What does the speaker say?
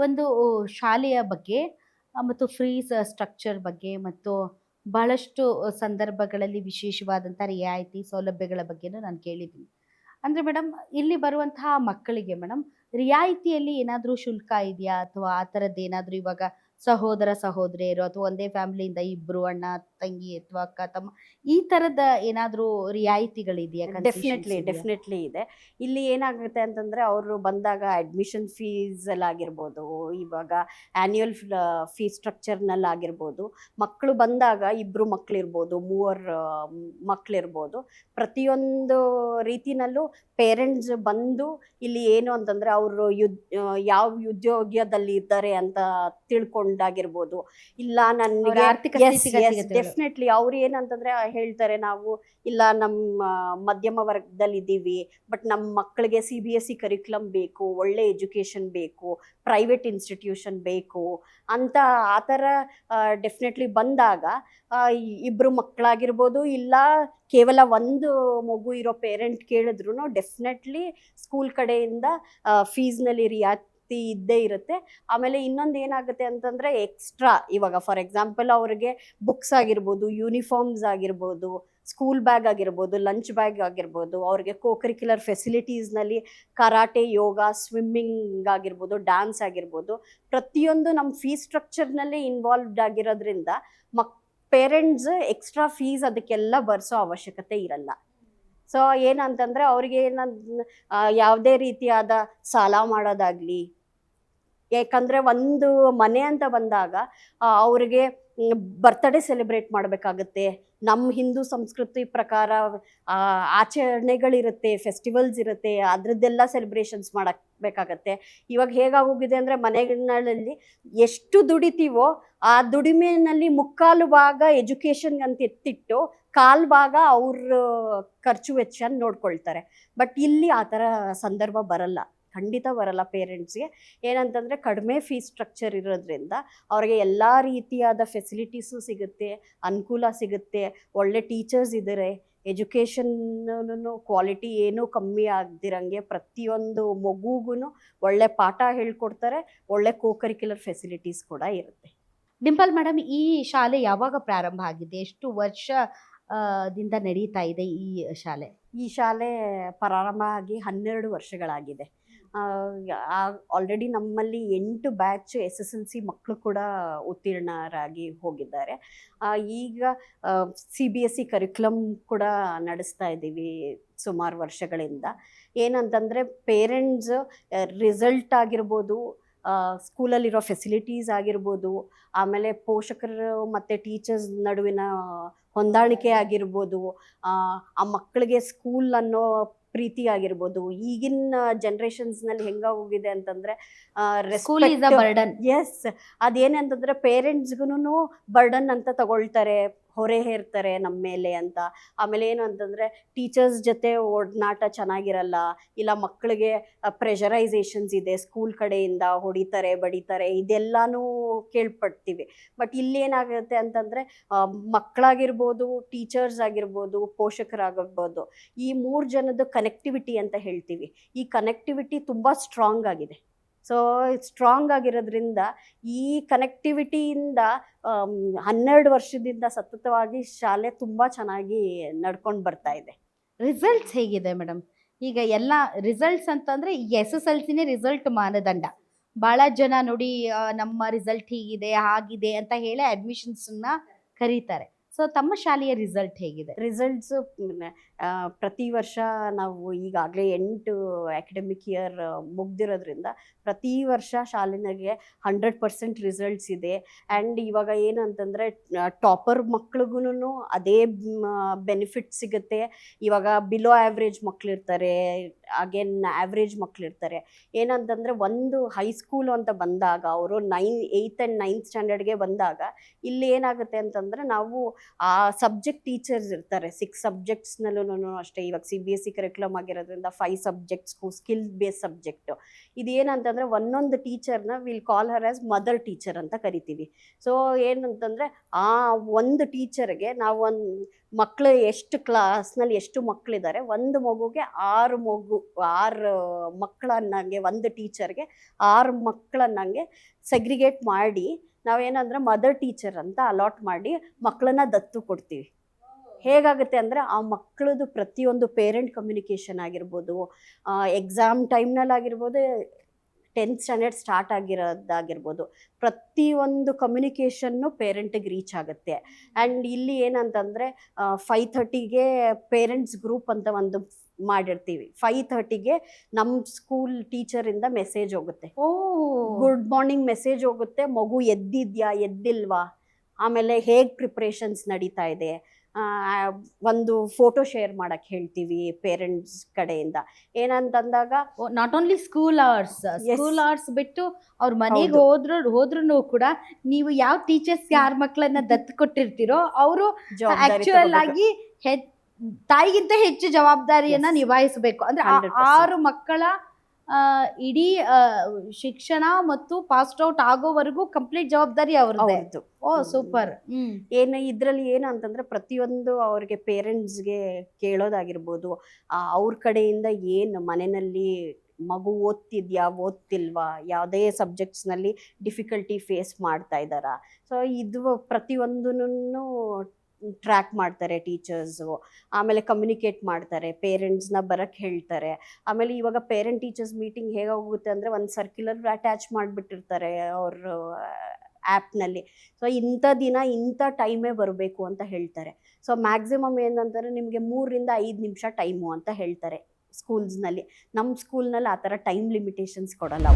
ಒಂದು ಶಾಲೆಯ ಬಗ್ಗೆ ಮತ್ತು ಫೀಸ್ ಸ್ಟ್ರಕ್ಚರ್ ಬಗ್ಗೆ ಮತ್ತು ಬಹಳಷ್ಟು ಸಂದರ್ಭಗಳಲ್ಲಿ ವಿಶೇಷವಾದಂಥ ರಿಯಾಯಿತಿ ಸೌಲಭ್ಯಗಳ ಬಗ್ಗೆನೂ ನಾನು ಕೇಳಿದ್ದೀನಿ. ಅಂದ್ರೆ ಮೇಡಮ್, ಇಲ್ಲಿ ಬರುವಂತಹ ಮಕ್ಕಳಿಗೆ ಮೇಡಮ್ ರಿಯಾಯಿತಿಯಲ್ಲಿ ಏನಾದ್ರೂ ಶುಲ್ಕ ಇದೆಯಾ? ಅಥವಾ ಆ ಥರದ್ದೇನಾದ್ರೂ ಇವಾಗ ಸಹೋದರ ಸಹೋದರಿಯರು ಅಥವಾ ಒಂದೇ ಫ್ಯಾಮಿಲಿಯಿಂದ ಇಬ್ರು ಅಣ್ಣ, ತಂಗಿ ಅಥವಾ ಅಕ್ಕ, ತಮ್ಮ ಈ ಥರದ ಏನಾದ್ರೂ ರಿಯಾಯಿತಿಗಳಿದೆಯಾ? ಕನ್ಸೆಷನ್ಸ್ ಡೆಫಿನೆಟ್ಲಿ ಇದೆಯಾ? ಡೆಫಿನೆಟ್ಲಿ ಇದೆ. ಇಲ್ಲಿ ಏನಾಗುತ್ತೆ ಅಂತಂದರೆ ಅವರು ಬಂದಾಗ ಅಡ್ಮಿಷನ್ ಫೀಸಲ್ಲಾಗಿರ್ಬೋದು, ಇವಾಗ ಆ್ಯನ್ಯುಯಲ್ ಫೀಸ್ ಸ್ಟ್ರಕ್ಚರ್ನಲ್ಲಾಗಿರ್ಬೋದು, ಮಕ್ಕಳು ಬಂದಾಗ ಇಬ್ಬರು ಮಕ್ಕಳಿರ್ಬೋದು, ಮೂವರು ಮಕ್ಕಳಿರ್ಬೋದು, ಪ್ರತಿಯೊಂದು ರೀತಿನಲ್ಲೂ ಪೇರೆಂಟ್ಸ್ ಬಂದು ಇಲ್ಲಿ ಏನು ಅಂತಂದರೆ ಅವರು ಯಾವ ಉದ್ಯೋಗದಲ್ಲಿ ಇದ್ದಾರೆ ಅಂತ ತಿಳ್ಕೊಂಡಾಗಿರ್ಬೋದು, ಇಲ್ಲ ಅವ್ರ ನನಗೆ ಆರ್ಥಿಕ ಸ್ಥಿತಿಗತಿಗಳು. ಡೆಫಿನೆಟ್ಲಿ ಅವ್ರು ಏನಂತಂದರೆ ಹೇಳ್ತಾರೆ, ನಾವು ಇಲ್ಲ ನಮ್ಮ ಮಧ್ಯಮ ವರ್ಗದಲ್ಲಿದ್ದೀವಿ, ಬಟ್ ನಮ್ಮ ಮಕ್ಕಳಿಗೆ CBSE ಕರಿಕ್ಯುಲಮ್ ಬೇಕು, ಒಳ್ಳೆ ಎಜುಕೇಷನ್ ಬೇಕು, ಪ್ರೈವೇಟ್ ಇನ್ಸ್ಟಿಟ್ಯೂಷನ್ ಬೇಕು ಅಂತ ಆ ಥರ ಡೆಫಿನೆಟ್ಲಿ ಬಂದಾಗ ಇಬ್ಬರು ಮಕ್ಕಳಾಗಿರ್ಬೋದು, ಇಲ್ಲ ಕೇವಲ ಒಂದು ಮಗು ಇರೋ ಪೇರೆಂಟ್ ಕೇಳಿದ್ರು ಡೆಫಿನೆಟ್ಲಿ ಸ್ಕೂಲ್ ಕಡೆಯಿಂದ ಫೀಸ್ನಲ್ಲಿ ರಿಯಾಯಿತಿ ಇದ್ದೇ ಇರುತ್ತೆ. ಆಮೇಲೆ ಇನ್ನೊಂದು ಏನಾಗುತ್ತೆ ಅಂತಂದರೆ ಎಕ್ಸ್ಟ್ರಾ, ಇವಾಗ ಫಾರ್ ಎಕ್ಸಾಂಪಲ್ ಅವ್ರಿಗೆ ಬುಕ್ಸ್ ಆಗಿರ್ಬೋದು, ಯೂನಿಫಾರ್ಮ್ಸ್ ಆಗಿರ್ಬೋದು, ಸ್ಕೂಲ್ ಬ್ಯಾಗ್ ಆಗಿರ್ಬೋದು, ಲಂಚ್ ಬ್ಯಾಗ್ ಆಗಿರ್ಬೋದು, ಅವ್ರಿಗೆ ಕರಿಕ್ಯುಲರ್ ಫೆಸಿಲಿಟೀಸ್ನಲ್ಲಿ ಕರಾಟೆ, ಯೋಗ, ಸ್ವಿಮ್ಮಿಂಗ್ ಆಗಿರ್ಬೋದು, ಡ್ಯಾನ್ಸ್ ಆಗಿರ್ಬೋದು, ಪ್ರತಿಯೊಂದು ನಮ್ಮ ಫೀಸ್ ಸ್ಟ್ರಕ್ಚರ್ನಲ್ಲೇ ಇನ್ವಾಲ್ವ್ಡ್ ಆಗಿರೋದ್ರಿಂದ ಪೇರೆಂಟ್ಸ್ ಎಕ್ಸ್ಟ್ರಾ ಫೀಸ್ ಅದಕ್ಕೆಲ್ಲ ಭರಿಸೋ ಅವಶ್ಯಕತೆ ಇರಲ್ಲ. ಸೊ ಏನಂತಂದರೆ ಅವ್ರಿಗೆ ಯಾವುದೇ ರೀತಿಯಾದ ಸಾಲ ಮಾಡೋದಾಗಲಿ, ಯಾಕಂದರೆ ಒಂದು ಮನೆ ಅಂತ ಬಂದಾಗ ಅವ್ರಿಗೆ ಬರ್ತ್ಡೇ ಸೆಲೆಬ್ರೇಟ್ ಮಾಡಬೇಕಾಗತ್ತೆ. ನಮ್ಮ ಹಿಂದೂ ಸಂಸ್ಕೃತಿ ಪ್ರಕಾರ ಆಚರಣೆಗಳಿರುತ್ತೆ, ಫೆಸ್ಟಿವಲ್ಸ್ ಇರುತ್ತೆ, ಅದರದ್ದೆಲ್ಲ ಸೆಲೆಬ್ರೇಷನ್ಸ್ ಮಾಡಬೇಕಾಗತ್ತೆ. ಇವಾಗ ಹೇಗಾಗೋಗಿದೆ ಅಂದರೆ ಮನೆಗಳಲ್ಲಿ ಎಷ್ಟು ದುಡಿತೀವೋ ಆ ದುಡಿಮೆಯಲ್ಲಿ ಮುಕ್ಕಾಲು ಭಾಗ ಎಜುಕೇಷನ್ಗೆ ಅಂತ ಎತ್ತಿಟ್ಟು ಕಾಲು ಭಾಗ ಅವ್ರ ಖರ್ಚು ವೆಚ್ಚ ನೋಡ್ಕೊಳ್ತಾರೆ. ಬಟ್ ಇಲ್ಲಿ ಆ ಥರ ಸಂದರ್ಭ ಬರಲ್ಲ, ಖಂಡಿತ ಬರಲ್ಲ. ಪೇರೆಂಟ್ಸ್ಗೆ ಏನಂತಂದರೆ ಕಡಿಮೆ ಫೀಸ್ ಸ್ಟ್ರಕ್ಚರ್ ಇರೋದ್ರಿಂದ ಅವ್ರಿಗೆ ಎಲ್ಲ ರೀತಿಯಾದ ಫೆಸಿಲಿಟೀಸು ಸಿಗುತ್ತೆ, ಅನುಕೂಲ ಸಿಗುತ್ತೆ, ಒಳ್ಳೆ ಟೀಚರ್ಸ್ ಇದ್ದಾರೆ, ಎಜುಕೇಷನ್ನು ಕ್ವಾಲಿಟಿ ಏನೂ ಕಮ್ಮಿ ಆಗದಿರಂಗೆ ಪ್ರತಿಯೊಂದು ಮಗುಗೂ ಒಳ್ಳೆ ಪಾಠ ಹೇಳ್ಕೊಡ್ತಾರೆ, ಒಳ್ಳೆ ಕರಿಕ್ಯುಲರ್ ಫೆಸಿಲಿಟೀಸ್ ಕೂಡ ಇರುತ್ತೆ. ಡಿಂಪಲ್ ಮೇಡಮ್, ಈ ಶಾಲೆ ಯಾವಾಗ ಪ್ರಾರಂಭ ಆಗಿದೆ? ಎಷ್ಟು ವರ್ಷ ದಿಂದ ನಡೀತಾ ಇದೆ ಈ ಶಾಲೆ? ಈ ಶಾಲೆ ಪ್ರಾರಂಭ ಆಗಿ 12 ವರ್ಷಗಳಾಗಿದೆ. ಆಲ್ರೆಡಿ ನಮ್ಮಲ್ಲಿ 8 ಬ್ಯಾಚ್ SSLC ಮಕ್ಕಳು ಕೂಡ ಉತ್ತೀರ್ಣರಾಗಿ ಹೋಗಿದ್ದಾರೆ. ಈಗ CBSE ಕರಿಕ್ಯುಲಮ್ ಕೂಡ ನಡೆಸ್ತಾ ಇದ್ದೀವಿ ಸುಮಾರು ವರ್ಷಗಳಿಂದ. ಏನಂತಂದರೆ ಪೇರೆಂಟ್ಸ್ ರಿಸಲ್ಟ್ ಆಗಿರ್ಬೋದು, ಸ್ಕೂಲಲ್ಲಿರೋ ಫೆಸಿಲಿಟೀಸ್ ಆಗಿರ್ಬೋದು, ಆಮೇಲೆ ಪೋಷಕರು ಮತ್ತು ಟೀಚರ್ಸ್ ನಡುವಿನ ಹೊಂದಾಣಿಕೆ ಆಗಿರ್ಬೋದು, ಆ ಮಕ್ಕಳಿಗೆ ಸ್ಕೂಲ್ ಅನ್ನೋ ಪ್ರೀತಿ ಆಗಿರ್ಬೋದು. ಈಗಿನ ಜನ್ರೇಷನ್ಸ್ನಲ್ಲಿ ಹೆಂಗಾಗೋಗಿದೆ ಅಂತಂದರೆ school is a burden. Yes, ಅದೇನಂತಂದರೆ ಪೇರೆಂಟ್ಸ್ಗೂ ಬರ್ಡನ್ ಅಂತ ತಗೊಳ್ತಾರೆ, ಹೊರೆ ಹೇರ್ತಾರೆ ನಮ್ಮ ಮೇಲೆ ಅಂತ. ಆಮೇಲೆ ಏನು ಅಂತಂದರೆ ಟೀಚರ್ಸ್ ಜೊತೆ ಒಡನಾಟ ಚೆನ್ನಾಗಿರಲ್ಲ, ಇಲ್ಲ ಮಕ್ಕಳಿಗೆ ಪ್ರೆಷರೈಸೇಷನ್ಸ್ ಇದೆ, ಸ್ಕೂಲ್ ಕಡೆಯಿಂದ ಹೊಡಿತಾರೆ, ಬಡಿತಾರೆ, ಇದೆಲ್ಲನೂ ಕೇಳ್ಪಡ್ತೀವಿ. ಬಟ್ ಇಲ್ಲೇನಾಗುತ್ತೆ ಅಂತಂದರೆ ಮಕ್ಕಳಾಗಿರ್ಬೋದು, ಟೀಚರ್ಸ್ ಆಗಿರ್ಬೋದು, ಪೋಷಕರಾಗಿರ್ಬೋದು, ಈ 3 ಜನದ ಕನೆಕ್ಟಿವಿಟಿ ಅಂತ ಹೇಳ್ತೀವಿ, ಈ ಕನೆಕ್ಟಿವಿಟಿ ತುಂಬ ಸ್ಟ್ರಾಂಗ್ ಆಗಿದೆ. ಸೊ ಸ್ಟ್ರಾಂಗ್ ಆಗಿರೋದ್ರಿಂದ ಈ ಕನೆಕ್ಟಿವಿಟಿಯಿಂದ 12 ವರ್ಷದಿಂದ ಸತತವಾಗಿ ಶಾಲೆ ತುಂಬ ಚೆನ್ನಾಗಿ ನಡ್ಕೊಂಡು ಬರ್ತಾ ಇದೆ. ರಿಸಲ್ಟ್ಸ್ ಹೇಗಿದೆ ಮೇಡಮ್? ಈಗ ಎಲ್ಲ ರಿಸಲ್ಟ್ಸ್ ಅಂತಂದರೆ SSLCನೇ ರಿಸಲ್ಟ್ ಮಾನದಂಡ. ಭಾಳ ಜನ ನೋಡಿ ನಮ್ಮ ರಿಸಲ್ಟ್ ಹೀಗಿದೆ ಹಾಗಿದೆ ಅಂತ ಹೇಳಿ ಅಡ್ಮಿಷನ್ಸನ್ನ ಕರೀತಾರೆ. ಸೊ ತಮ್ಮ ಶಾಲೆಯ ರಿಸಲ್ಟ್ ಹೇಗಿದೆ? ರಿಸಲ್ಟ್ಸು ಪ್ರತಿ ವರ್ಷ ನಾವು ಈಗಾಗಲೇ 8 ಅಕಾಡೆಮಿಕ್ ಇಯರ್ ಮುಗ್ದಿರೋದ್ರಿಂದ ಪ್ರತಿ ವರ್ಷ ಶಾಲೆನಾಗೆ 100% ರಿಸಲ್ಟ್ಸ್ ಇದೆ. ಆ್ಯಂಡ್ ಇವಾಗ ಏನು ಅಂತಂದರೆ ಟಾಪರ್ ಮಕ್ಳಿಗೂ ಅದೇ ಬೆನಿಫಿಟ್ ಸಿಗುತ್ತೆ. ಇವಾಗ ಬಿಲೋ ಆ್ಯಾವ್ರೇಜ್ ಮಕ್ಕಳಿರ್ತಾರೆ, ಅಗೇನ್ ಆ್ಯಾವ್ರೇಜ್ ಮಕ್ಕಳಿರ್ತಾರೆ. ಏನಂತಂದರೆ ಒಂದು ಹೈಸ್ಕೂಲು ಅಂತ ಬಂದಾಗ ಅವರು 8th and 9th ಸ್ಟ್ಯಾಂಡರ್ಡ್ಗೆ ಬಂದಾಗ ಇಲ್ಲಿ ಏನಾಗುತ್ತೆ ಅಂತಂದರೆ ನಾವು ಆ ಸಬ್ಜೆಕ್ಟ್ ಟೀಚರ್ಸ್ ಇರ್ತಾರೆ 6 ಸಬ್ಜೆಕ್ಟ್ಸ್ನಲ್ಲೂ ಅಷ್ಟೇ. ಇವಾಗ CBSE ಕರಿಕ್ಯುಲಮ್ ಆಗಿರೋದ್ರಿಂದ 5 ಸಬ್ಜೆಕ್ಟ್ಸ್ಗೂ ಸ್ಕಿಲ್ ಬೇಸ್ ಸಬ್ಜೆಕ್ಟು. ಇದೇನಂತಂದರೆ ಒಂದೊಂದು ಟೀಚರ್ನ will call her as mother teacher ಅಂತ ಕರಿತೀವಿ. ಸೊ ಏನಂತಂದರೆ ಆ ಒಂದು ಟೀಚರ್ಗೆ ನಾವು ಒಂದು ಮಕ್ಕಳು ಎಷ್ಟು ಕ್ಲಾಸ್ನಲ್ಲಿ ಎಷ್ಟು ಮಕ್ಕಳಿದ್ದಾರೆ, ಒಂದು ಮಗುಗೆ 6 ಮಕ್ಕಳನ್ನಂಗೆ, ಒಂದು ಟೀಚರ್ಗೆ 6 ಮಕ್ಕಳನ್ನಂಗೆ ಸೆಗ್ರಿಗೇಟ್ ಮಾಡಿ ನಾವೇನಂದ್ರೆ ಮದರ್ ಟೀಚರ್ ಅಂತ ಅಲಾಟ್ ಮಾಡಿ ಮಕ್ಕಳನ್ನ ದತ್ತು ಕೊಡ್ತೀವಿ. ಹೇಗಾಗುತ್ತೆ ಅಂದರೆ ಆ ಮಕ್ಕಳದು ಪ್ರತಿಯೊಂದು ಪೇರೆಂಟ್ ಕಮ್ಯುನಿಕೇಷನ್ ಆಗಿರ್ಬೋದು, ಎಕ್ಸಾಮ್ ಟೈಮ್ನಲ್ಲಾಗಿರ್ಬೋದು, 10th ಸ್ಟ್ಯಾಂಡರ್ಡ್ ಸ್ಟಾರ್ಟ್ ಆಗಿರೋದಾಗಿರ್ಬೋದು, ಪ್ರತಿಯೊಂದು ಕಮ್ಯುನಿಕೇಷನ್ನು ಪೇರೆಂಟಿಗೆ ರೀಚ್ ಆಗುತ್ತೆ. ಆ್ಯಂಡ್ ಇಲ್ಲಿ ಏನಂತಂದರೆ 5:30ಗೆ ಪೇರೆಂಟ್ಸ್ ಗ್ರೂಪ್ ಅಂತ ಒಂದು ಮಾಡಿರ್ತೀವಿ. 5:30ಗೆ ನಮ್ಮ ಸ್ಕೂಲ್ ಟೀಚರಿಂದ ಮೆಸೇಜ್ ಹೋಗುತ್ತೆ, ಗುಡ್ ಮಾರ್ನಿಂಗ್ ಮೆಸೇಜ್ ಹೋಗುತ್ತೆ, ಮಗು ಎದ್ದಿದ್ಯಾ ಎದ್ದಿಲ್ವಾ, ಆಮೇಲೆ ಹೇಗೆ ಪ್ರಿಪ್ರೇಷನ್ಸ್ ನಡೀತಾ ಇದೆ, ಒಂದು ಫೋಟೋ ಶೇರ್ ಮಾಡಕ್ಕೆ ಹೇಳ್ತೀವಿ ಪೇರೆಂಟ್ಸ್ ಕಡೆಯಿಂದ. ಏನಂತಂದಾಗ ನಾಟ್ ಓನ್ಲಿ ಸ್ಕೂಲ್ ಅವರ್ಸ್ ಬಿಟ್ಟು ಅವ್ರ ಮನೆಗೆ ಹೋದ್ರೂ ಕೂಡ ನೀವು ಯಾವ ಟೀಚರ್ಸ್ ಯಾರ ಮಕ್ಕಳನ್ನ ದತ್ತು ಕೊಟ್ಟಿರ್ತೀರೋ ಅವರು ಆಕ್ಚುಯಲ್ ಆಗಿ ತಾಯಿಗಿಂತ ಹೆಚ್ಚು ಜವಾಬ್ದಾರಿಯನ್ನ ನಿಭಾಯಿಸಬೇಕು. ಅಂದ್ರೆ 6 ಮಕ್ಕಳ ಇಡೀ ಶಿಕ್ಷಣ ಮತ್ತು ಪಾಸ್ಟ್ ಔಟ್ ಆಗೋವರೆಗೂ ಕಂಪ್ಲೀಟ್ ಜವಾಬ್ದಾರಿ ಅವ್ರದ್ದು. ಓ ಸೂಪರ್. ಇದ್ರಲ್ಲಿ ಏನು ಅಂತಂದ್ರೆ ಪ್ರತಿಯೊಂದು ಅವ್ರಿಗೆ ಪೇರೆಂಟ್ಸ್ಗೆ ಕೇಳೋದಾಗಿರ್ಬೋದು, ಅವ್ರ ಕಡೆಯಿಂದ ಏನು ಮನೆಯಲ್ಲಿ ಮಗು ಓದ್ತಿಲ್ವಾ, ಯಾವುದೇ ಸಬ್ಜೆಕ್ಟ್ಸ್ನಲ್ಲಿ ಡಿಫಿಕಲ್ಟಿ ಫೇಸ್ ಮಾಡ್ತಾ ಇದ್ದಾರಾ, ಸೊ ಇದು ಪ್ರತಿಯೊಂದನ್ನು ಟ್ರ್ಯಾಕ್ ಮಾಡ್ತಾರೆ ಟೀಚರ್ಸು. ಆಮೇಲೆ ಕಮ್ಯುನಿಕೇಟ್ ಮಾಡ್ತಾರೆ, ಪೇರೆಂಟ್ಸ್ನ ಬರಕ್ಕೆ ಹೇಳ್ತಾರೆ. ಆಮೇಲೆ ಇವಾಗ ಪೇರೆಂಟ್ ಟೀಚರ್ಸ್ ಮೀಟಿಂಗ್ ಹೇಗೆ ಹೋಗುತ್ತೆ ಅಂದರೆ ಒಂದು ಸರ್ಕ್ಯುಲರ್ ಅಟ್ಯಾಚ್ ಮಾಡಿಬಿಟ್ಟಿರ್ತಾರೆ ಅವ್ರ ಆ್ಯಪ್ನಲ್ಲಿ. ಸೊ ಇಂಥ ದಿನ ಇಂಥ ಟೈಮೇ ಬರಬೇಕು ಅಂತ ಹೇಳ್ತಾರೆ. ಸೊ ಮ್ಯಾಕ್ಸಿಮಮ್ ಏನಂತಾರೆ ನಿಮಗೆ 3ರಿಂದ 5 ನಿಮಿಷ ಟೈಮು ಅಂತ ಹೇಳ್ತಾರೆ ಸ್ಕೂಲ್ಸ್ನಲ್ಲಿ. ನಮ್ಮ ಸ್ಕೂಲ್ನಲ್ಲಿ ಆ ಥರ ಟೈಮ್ ಲಿಮಿಟೇಷನ್ಸ್ ಕೊಡಲ್ಲ.